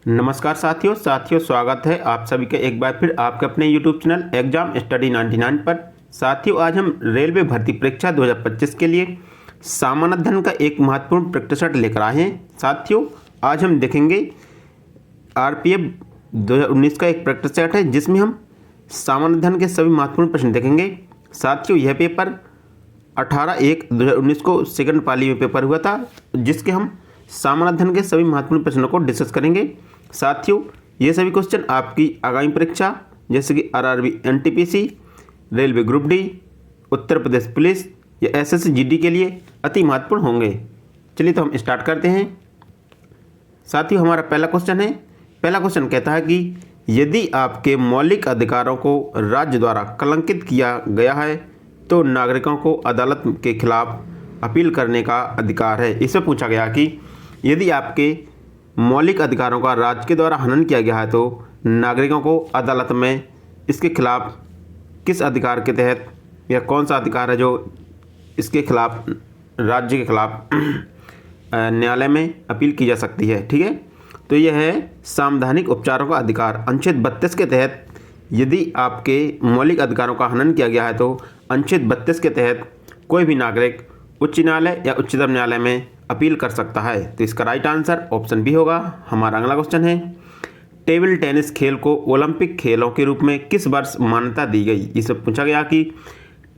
नमस्कार साथियों स्वागत है आप सभी का एक बार फिर आपके अपने यूट्यूब चैनल एग्जाम स्टडी 99 पर। साथियों, आज हम रेलवे भर्ती परीक्षा 2025 के लिए सामान्य अध्ययन का एक महत्वपूर्ण प्रैक्टिस सेट लेकर आए हैं। साथियों, आज हम देखेंगे आरपीएफ 2019 का एक प्रैक्टिस सेट है जिसमें हम सामान्य अध्ययन के सभी महत्वपूर्ण प्रश्न देखेंगे। साथियों, यह पेपर 18/1/2019 को सेकंड पाली में पेपर हुआ था, जिसके हम सामान्य अध्ययन के सभी महत्वपूर्ण प्रश्नों को डिस्कस करेंगे। साथियों, ये सभी क्वेश्चन आपकी आगामी परीक्षा जैसे कि RRB NTPC, railway group D, Uttar Pradesh police या एसएससी जीडी के लिए अति महत्वपूर्ण होंगे। चलिए तो हम स्टार्ट करते हैं। साथियों, हमारा पहला क्वेश्चन कहता है कि यदि आपके मौलिक अधिकारों को राज्य द्वारा कलंकित किया गया है तो नागरिकों को अदालत के खिलाफ अपील करने का अधिकार है। इसमें पूछा गया कि यदि आपके मौलिक अधिकारों का राज्य के द्वारा हनन किया गया है तो नागरिकों को अदालत में इसके खिलाफ किस अधिकार के तहत या कौन सा अधिकार है जो इसके खिलाफ राज्य के खिलाफ न्यायालय में अपील की जा सकती है। ठीक है, तो यह है संवैधानिक उपचारों का अधिकार। अनुच्छेद 32 के तहत यदि आपके मौलिक अधिकारों का हनन किया गया है तो अनुच्छेद 32 के तहत कोई भी नागरिक उच्च न्यायालय या उच्चतम न्यायालय में अपील कर सकता है। तो इसका राइट आंसर ऑप्शन बी होगा। हमारा अगला क्वेश्चन है, टेबल टेनिस खेल को ओलंपिक खेलों के रूप में किस वर्ष मान्यता दी गई। इससे पूछा गया कि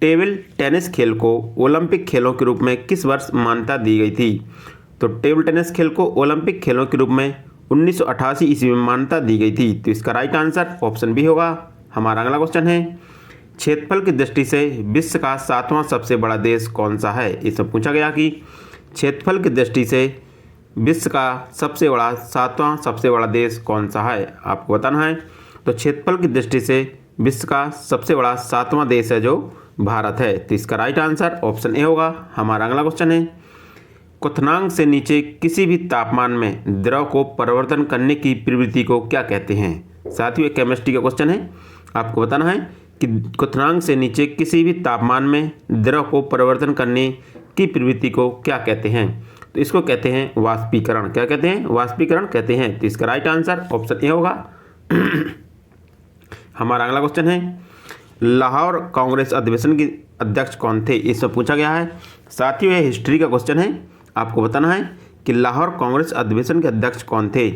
टेबल टेनिस खेल को ओलंपिक खेलों के रूप में किस वर्ष मान्यता दी गई थी। तो टेबल टेनिस खेल को ओलंपिक खेलों के रूप में 1988 ईस्वी में मान्यता दी गई थी। तो इसका राइट आंसर ऑप्शन बी होगा। हमारा अगला क्वेश्चन है, क्षेत्रफल की दृष्टि से विश्व का 7वां सबसे बड़ा देश कौन सा है। इसमें पूछा गया कि क्षेत्रफल की दृष्टि से विश्व का 7वां सबसे बड़ा देश कौन सा है, आपको बताना है। तो क्षेत्रफल की दृष्टि से विश्व का सबसे बड़ा 7वां देश है जो भारत है। तो इसका राइट आंसर ऑप्शन ए होगा। हमारा अगला क्वेश्चन है, क्वथनांक से नीचे किसी भी तापमान में द्रव को परिवर्तन करने की प्रवृत्ति को क्या कहते हैं। साथियों, केमिस्ट्री का क्वेश्चन है, आपको बताना है कि क्वथनांक से नीचे किसी भी तापमान में द्रव को परिवर्तन करने की प्रवृत्ति को क्या कहते हैं। तो इसको कहते हैं वाष्पीकरण। क्या कहते हैं? वाष्पीकरण कहते हैं। तो इसका राइट आंसर ऑप्शन ए होगा। हमारा अगला क्वेश्चन है, लाहौर कांग्रेस अधिवेशन के अध्यक्ष कौन थे। इसमें पूछा गया है। साथियों, यह हिस्ट्री का क्वेश्चन है, आपको बताना है कि लाहौर कांग्रेस अधिवेशन के अध्यक्ष कौन थे।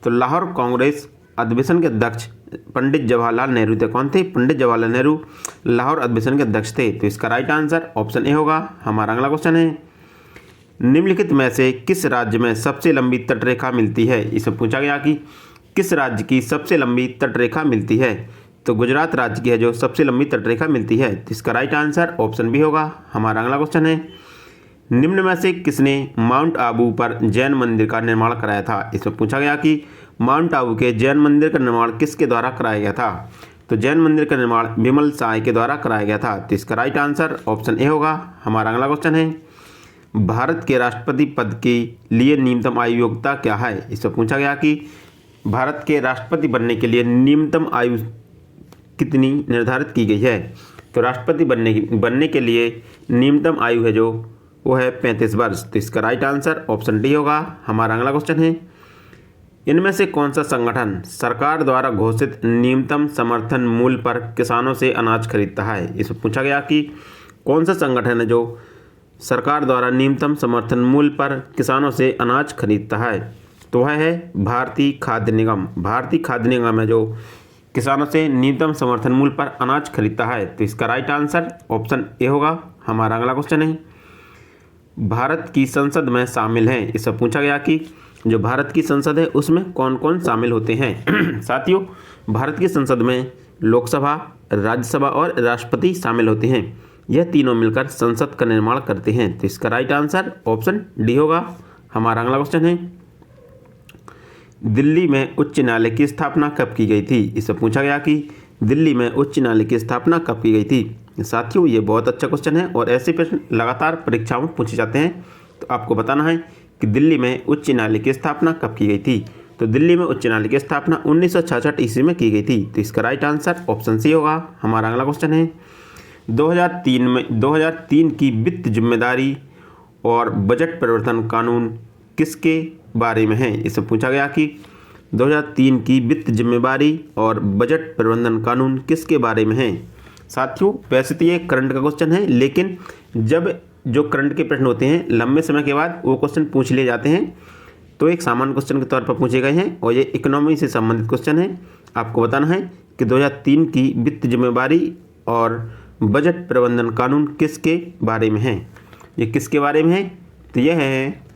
तो लाहौर कांग्रेस अधिवेशन के अध्यक्ष पंडित जवाहरलाल नेहरू थे। कौन थे? पंडित जवाहरलाल नेहरू लाहौर अधिवेशन के अध्यक्ष थे। तो इसका राइट आंसर ऑप्शन ए होगा। हमारा अगला क्वेश्चन है, निम्नलिखित में से किस राज्य में सबसे लंबी तटरेखा मिलती है। इसमें पूछा गया कि किस राज्य की सबसे लंबी तटरेखा मिलती है। तो गुजरात राज्य की है जो सबसे लंबी तटरेखा मिलती है। तो इसका राइट आंसर ऑप्शन बी होगा। हमारा अगला क्वेश्चन है, निम्न में से किसने माउंट आबू पर जैन मंदिर का निर्माण कराया था। इसमें पूछा गया कि माउंट आबू के जैन मंदिर का निर्माण किसके द्वारा कराया गया था। तो जैन मंदिर का निर्माण विमल साय के द्वारा कराया गया था। तो इसका राइट आंसर ऑप्शन ए होगा। हमारा अगला क्वेश्चन है, भारत के राष्ट्रपति पद के लिए न्यूनतम आयु योग्यता क्या है। इसमें पूछा गया कि भारत के राष्ट्रपति बनने के लिए न्यूनतम आयु कितनी निर्धारित की गई है। तो राष्ट्रपति बनने के लिए न्यूनतम आयु है जो वो है 35 वर्ष। तो इसका राइट आंसर ऑप्शन डी होगा। हमारा अगला क्वेश्चन है, इनमें से कौन सा संगठन सरकार द्वारा घोषित न्यूनतम समर्थन मूल्य पर किसानों से अनाज खरीदता है। इसमें पूछा गया कि कौन सा संगठन है जो सरकार द्वारा न्यूनतम समर्थन मूल्य पर किसानों से अनाज खरीदता है। तो वह है भारतीय खाद्य निगम। भारतीय खाद्य निगम है जो किसानों से न्यूनतम समर्थन मूल्य पर अनाज खरीदता है। तो इसका राइट आंसर ऑप्शन ए होगा। हमारा अगला क्वेश्चन है, भारत की संसद में शामिल हैं। इससे पूछा गया कि जो भारत की संसद है उसमें कौन कौन शामिल होते हैं। साथियों, भारत की संसद में लोकसभा, राज्यसभा और राष्ट्रपति शामिल होते हैं। यह तीनों मिलकर संसद का निर्माण करते हैं। तो इसका राइट आंसर ऑप्शन डी होगा। हमारा अगला क्वेश्चन है, दिल्ली में उच्च न्यायालय की स्थापना कब की गई थी। इससे पूछा गया कि दिल्ली में उच्च न्यायालय की स्थापना कब की गई थी। साथियों, ये बहुत अच्छा क्वेश्चन है और ऐसे प्रश्न लगातार परीक्षाओं में पूछे जाते हैं। तो आपको बताना है कि दिल्ली में उच्च न्यायालय की स्थापना कब की गई थी। तो दिल्ली में उच्च न्यायालय की स्थापना 1966 ईस्वी में की गई थी। तो इसका राइट आंसर ऑप्शन सी होगा। हमारा अगला क्वेश्चन है, 2003 की वित्त जिम्मेदारी और बजट परिवर्तन कानून किसके बारे में है। इससे पूछा गया कि 2003 की वित्त जिम्मेवारी और बजट प्रबंधन कानून किसके बारे में है? साथियों वैसे तो ये करंट का क्वेश्चन है, लेकिन जब जो करंट के प्रश्न होते हैं लंबे समय के बाद वो क्वेश्चन पूछ लिए जाते हैं, तो एक सामान्य क्वेश्चन के तौर पर पूछे गए हैं और ये इकोनॉमी से संबंधित क्वेश्चन है। आपको बताना है कि 2003 की वित्त जिम्मेवारी और बजट प्रबंधन कानून किसके बारे में है? ये किसके बारे में है? तो यह है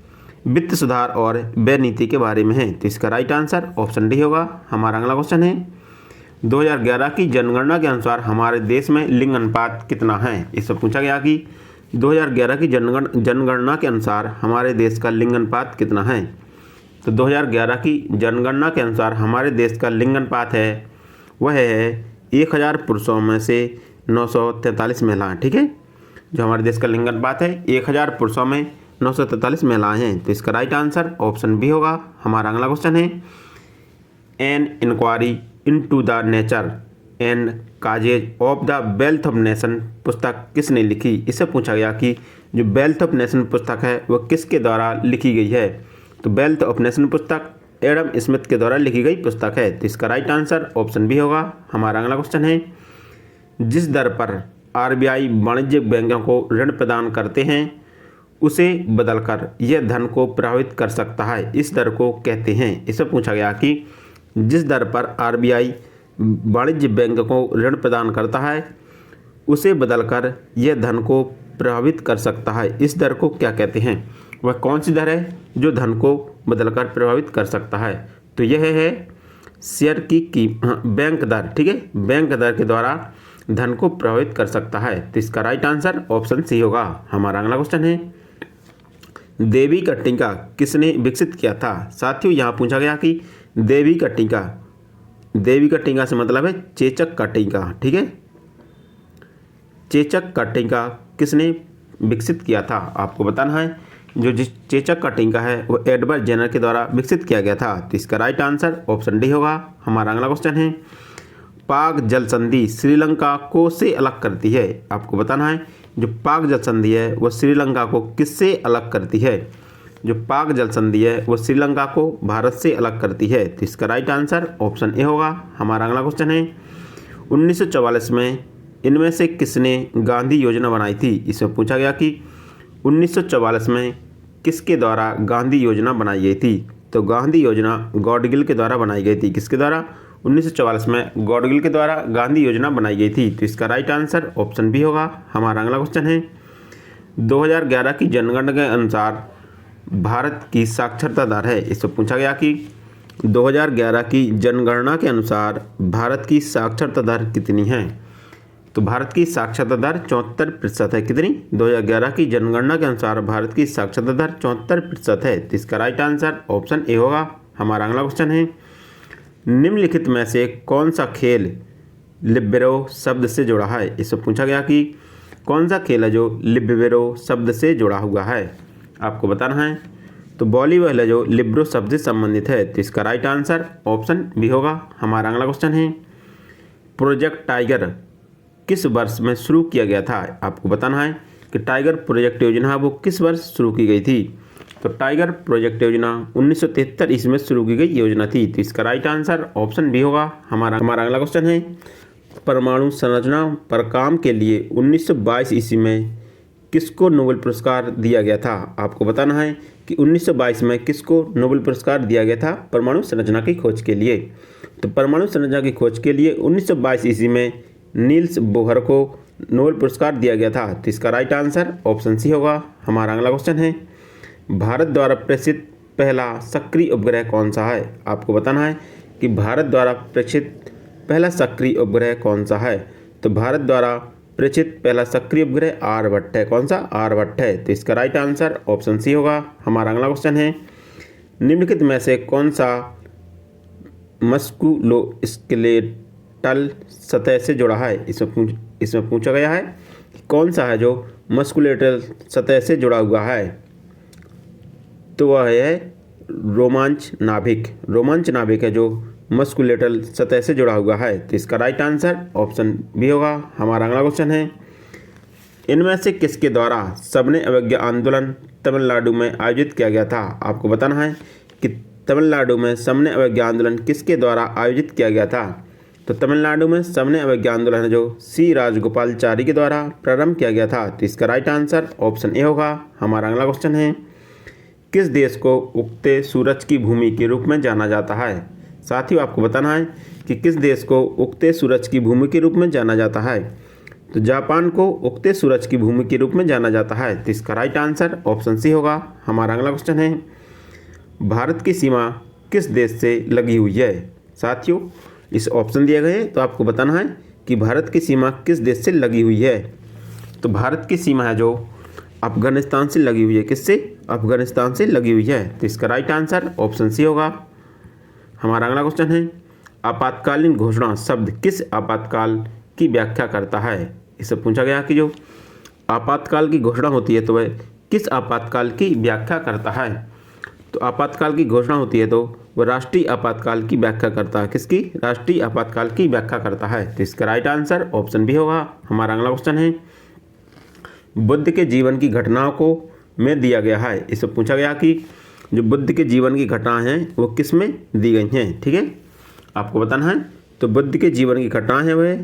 वित्त सुधार और व्यय नीति के बारे में है। तो इसका राइट आंसर ऑप्शन डी होगा। हमारा अगला क्वेश्चन है 2011 की जनगणना के अनुसार हमारे देश में लिंग अनुपात कितना है? इससे पूछा गया कि 2011 की जनगणना के अनुसार हमारे देश का लिंग अनुपात कितना है? तो 2011 की जनगणना के अनुसार हमारे देश का लिंग अनुपात है वह है 1000 पुरुषों में से 943 महिलाएं। ठीक है, जो हमारे देश का लिंग अनुपात है 1000 पुरुषों में 943 महिलाएं हैं। तो इसका राइट आंसर ऑप्शन बी होगा। हमारा अगला क्वेश्चन है an inquiry into the nature and causes of the wealth of nation पुस्तक किसने लिखी? इससे पूछा गया कि जो वेल्थ ऑफ नेशन पुस्तक है वह किसके द्वारा लिखी गई है? तो वेल्थ ऑफ नेशन पुस्तक एडम स्मिथ के द्वारा लिखी गई पुस्तक है। तो इसका राइट आंसर ऑप्शन बी होगा। हमारा अगला क्वेश्चन है जिस दर पर आरबीआई वाणिज्यिक बैंकों को ऋण प्रदान करते हैं उसे बदलकर यह धन को प्रभावित कर सकता है, इस दर को कहते हैं। इससे पूछा गया कि जिस दर पर आरबीआई वाणिज्य बैंक को ऋण प्रदान करता है उसे बदलकर यह धन को प्रभावित कर सकता है, इस दर को क्या कहते हैं? वह कौन सी दर है जो धन को बदलकर प्रभावित कर सकता है? तो यह है शेयर की बैंक दर। ठीक है, बैंक दर के द्वारा धन को प्रभावित कर सकता है। तो इसका राइट आंसर ऑप्शन सी होगा। हमारा अगला क्वेश्चन है देवी का टीका किसने विकसित किया था? साथियों यहाँ पूछा गया कि देवी का टीका से मतलब है चेचक का टीका। ठीक है, चेचक का टीका किसने विकसित किया था? आपको बताना है जो जिस चेचक का टीका है वो एडवर्ड जेनर के द्वारा विकसित किया गया था। तो इसका राइट आंसर ऑप्शन डी होगा। हमारा अगला क्वेश्चन है पाक जल संधि श्रीलंका को से अलग करती है? आपको बताना है जो पाक जल संधि है वो श्रीलंका को किससे अलग करती है? जो पाक जल संधि है वो श्रीलंका को भारत से अलग करती है। तो इसका राइट आंसर ऑप्शन ए होगा। हमारा अगला क्वेश्चन है 1944 में इनमें से किसने गांधी योजना बनाई थी? इसमें पूछा गया कि 1944 में किसके द्वारा गांधी योजना बनाई गई थी? तो गांधी योजना गॉडगिल के द्वारा बनाई गई थी। किसके द्वारा? 1944 में गॉडगिल के द्वारा गांधी योजना बनाई गई थी। तो इसका राइट आंसर ऑप्शन बी होगा। हमारा अगला क्वेश्चन है 2011 की जनगणना के अनुसार भारत की साक्षरता दर है। इससे पूछा गया कि 2011 की जनगणना के अनुसार भारत की साक्षरता दर कितनी है? तो भारत की साक्षरता दर 74% है। कितनी? 2011 की जनगणना के अनुसार भारत की साक्षरता दर 74% है। तो इसका राइट आंसर ऑप्शन ए होगा। हमारा अगला क्वेश्चन है निम्नलिखित में से कौन सा खेल लिबेरो शब्द से जुड़ा है? इससे पूछा गया कि कौन सा खेल है जो लिबेरो शब्द से जुड़ा हुआ है? आपको बताना है तो वॉलीबॉल है जो लिब्रो शब्द से संबंधित है। तो इसका राइट आंसर ऑप्शन बी होगा। हमारा अगला क्वेश्चन है प्रोजेक्ट टाइगर किस वर्ष में शुरू किया गया था? आपको बताना है कि टाइगर प्रोजेक्ट योजना वो किस वर्ष शुरू की गई थी? तो टाइगर प्रोजेक्ट योजना 1973 ईस्वी में शुरू की गई योजना थी। तो इसका राइट आंसर ऑप्शन बी होगा। हमारा अगला क्वेश्चन है परमाणु संरचना पर काम के लिए 1922 ईस्वी में किसको नोबेल पुरस्कार दिया गया था? आपको बताना है कि 1922 में किसको नोबेल पुरस्कार दिया गया था परमाणु संरचना की खोज के लिए? तो परमाणु संरचना की खोज के लिए 1922 ईस्वी में नील्स बोहर को नोबेल पुरस्कार दिया गया था। तो इसका राइट आंसर ऑप्शन सी होगा। हमारा अगला क्वेश्चन है भारत द्वारा प्रेषित पहला सक्रिय उपग्रह कौन सा है? आपको बताना है कि भारत द्वारा प्रेषित पहला सक्रिय उपग्रह कौन सा है? तो भारत द्वारा प्रेषित पहला सक्रिय उपग्रह आर्यभट्ट है। कौन सा? आर्यभट्ट है। तो इसका राइट आंसर ऑप्शन सी होगा। हमारा अगला क्वेश्चन है निम्नलिखित में से कौन सा मस्कुलोस्केलेटल सतह से जुड़ा है? इसमें पूछा गया है कौन सा है जो मस्कुलेटल सतह से जुड़ा हुआ है? तो वह है रोमांच नाभिक है जो मस्कुलेटल सतह से जुड़ा हुआ है। तो इसका राइट आंसर ऑप्शन बी होगा। हमारा अगला क्वेश्चन है इनमें से किसके द्वारा सबने अवज्ञा आंदोलन तमिलनाडु में आयोजित किया गया था? आपको बताना है कि तमिलनाडु में सविनय अवज्ञा आंदोलन किसके द्वारा आयोजित किया गया था? तो तमिलनाडु में सविनय अवज्ञा आंदोलन जो सी राजगोपालचारी के द्वारा प्रारंभ किया गया था। तो इसका राइट आंसर ऑप्शन ए होगा। हमारा अगला क्वेश्चन है, किस देश को उगते सूरज की भूमि के रूप में जाना जाता है? साथियों, आपको बताना है कि किस देश को उगते सूरज की भूमि के रूप में जाना जाता है। तो जापान को उगते सूरज की भूमि के रूप में जाना जाता है। तो इसका राइट आंसर ऑप्शन सी होगा। हमारा अगला क्वेश्चन है, भारत की सीमा किस देश से लगी हुई है? साथियों, इस ऑप्शन दिए गए हैं, तो आपको बताना है कि भारत की सीमा किस देश से लगी हुई है। तो भारत की सीमा है जो अफगानिस्तान से लगी हुई है। किससे? अफगानिस्तान से लगी हुई है। तो इसका राइट आंसर ऑप्शन सी होगा। हमारा अगला क्वेश्चन है, आपातकालीन घोषणा शब्द किस आपातकाल की व्याख्या करता है? इससे पूछा गया कि जो आपातकाल की घोषणा होती है तो वह किस आपातकाल की व्याख्या करता है? तो आपातकाल की घोषणा होती है तो वह राष्ट्रीय आपातकाल की व्याख्या करता है। किसकी? राष्ट्रीय आपातकाल की व्याख्या करता है। तो इसका राइट आंसर ऑप्शन बी होगा। हमारा अगला क्वेश्चन है, बुद्ध के जीवन की घटनाओं को में दिया गया है। इससे पूछा गया कि जो बुद्ध के जीवन की घटनाएं हैं वो किस में दी गई हैं। ठीक है, आपको बताना है। तो बुद्ध के जीवन की घटनाएं हैं वह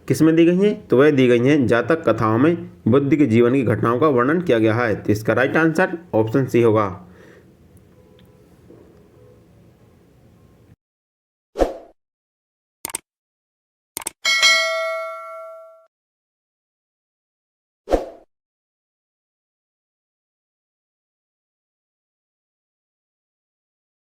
किस में दी गई हैं? तो वह दी गई हैं जातक कथाओं में बुद्ध के जीवन की घटनाओं का वर्णन किया गया है। तो इसका राइट आंसर ऑप्शन सी होगा।